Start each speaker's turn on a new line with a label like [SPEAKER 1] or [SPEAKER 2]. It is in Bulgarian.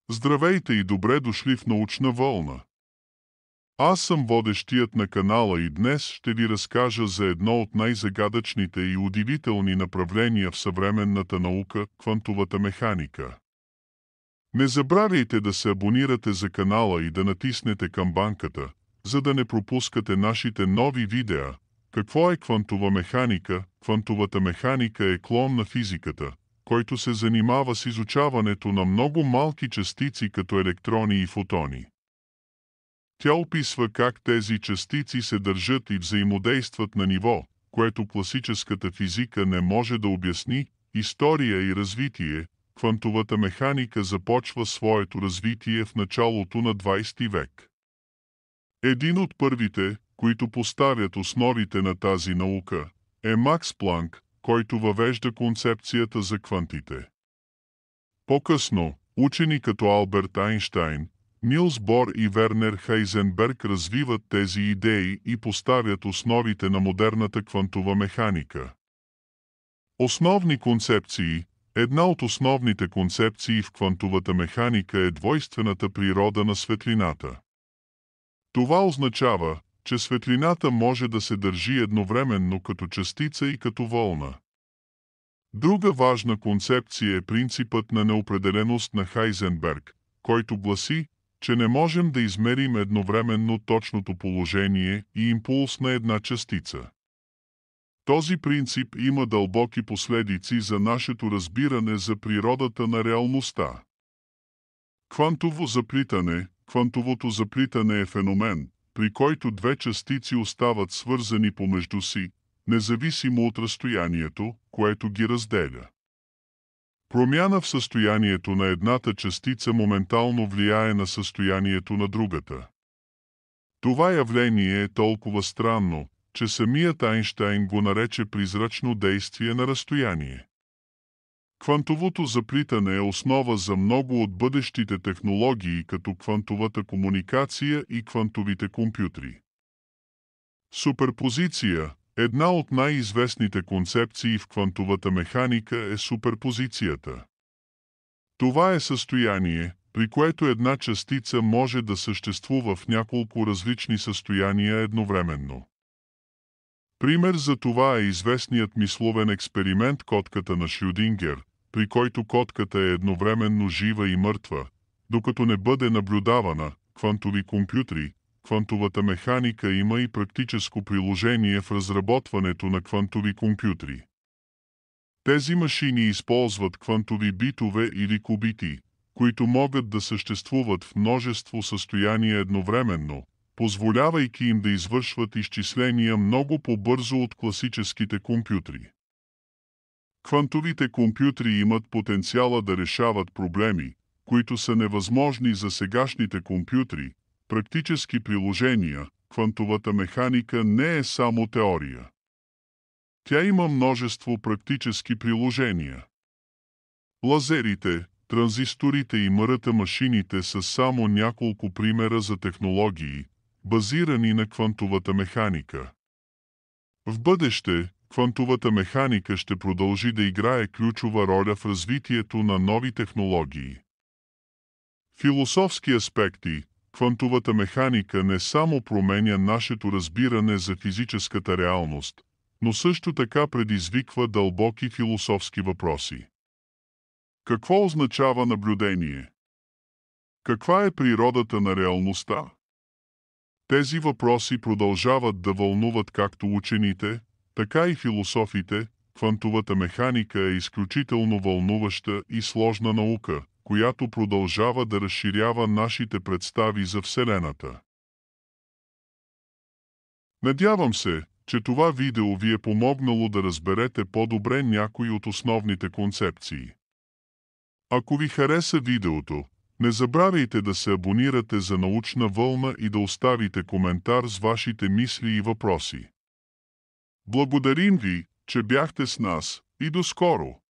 [SPEAKER 1] Здравейте и добре дошли в Научна вълна. Аз съм водещият на канала и днес ще ви разкажа за едно от най-загадъчните и удивителни направления в съвременната наука – квантовата механика. Не забравяйте да се абонирате за канала и да натиснете камбанката, за да не пропускате нашите нови видеа. Какво е квантова механика? Квантовата механика е клон на физиката, който се занимава с изучаването на много малки частици като електрони и фотони. Тя описва как тези частици се държат и взаимодействат на ниво, което класическата физика не може да обясни. История и развитие. Квантовата механика започва своето развитие в началото на 20 век. Един от първите, които поставят основите на тази наука, е Макс Планк, който въвежда концепцията за квантите. По-късно, учени като Алберт Айнщайн, Нилс Бор и Вернер Хайзенберг развиват тези идеи и поставят основите на модерната квантова механика. Основни концепции. Една от основните концепции в квантовата механика е двойствената природа на светлината. Това означава, че светлината може да се държи едновременно като частица и като вълна. Друга важна концепция е принципът на неопределеност на Хайзенберг, който гласи, че не можем да измерим едновременно точното положение и импулс на една частица. Този принцип има дълбоки последици за нашето разбиране за природата на реалността. Квантово заплитане. Квантовото заплитане е феномен, при който две частици остават свързани помежду си, независимо от разстоянието, което ги разделя. Промяна в състоянието на едната частица моментално влияе на състоянието на другата. Това явление е толкова странно, че самият Айнщайн го нарече призрачно действие на разстояние. Квантовото заплитане е основа за много от бъдещите технологии, като квантовата комуникация и квантовите компютри. Суперпозиция. Една от най-известните концепции в квантовата механика е суперпозицията. Това е състояние, при което една частица може да съществува в няколко различни състояния едновременно. Пример за това е известният мисловен експеримент котката на Шрюдингер, при който котката е едновременно жива и мъртва, докато не бъде наблюдавана. Квантови компютри. Квантовата механика има и практическо приложение в разработването на квантови компютри. Тези машини използват квантови битове или кубити, които могат да съществуват в множество състояния едновременно, позволявайки им да извършват изчисления много по-бързо от класическите компютри. Квантовите компютри имат потенциала да решават проблеми, които са невъзможни за сегашните компютри. Практически приложения. Квантовата механика не е само теория. Тя има множество практически приложения. Лазерите, транзисторите и МРТ машините са само няколко примера за технологии, базирани на квантовата механика. В бъдеще, квантовата механика ще продължи да играе ключова роля в развитието на нови технологии. Философски аспекти. Квантовата механика не само променя нашето разбиране за физическата реалност, но също така предизвиква дълбоки философски въпроси. Какво означава наблюдение? Каква е природата на реалността? Тези въпроси продължават да вълнуват както учените, така и философите. Квантовата механика е изключително вълнуваща и сложна наука, която продължава да разширява нашите представи за Вселената. Надявам се, че това видео ви е помогнало да разберете по-добре някои от основните концепции. Ако ви хареса видеото, не забравяйте да се абонирате за Научна вълна и да оставите коментар с вашите мисли и въпроси. Благодарим ви, че бяхте с нас, и до скоро!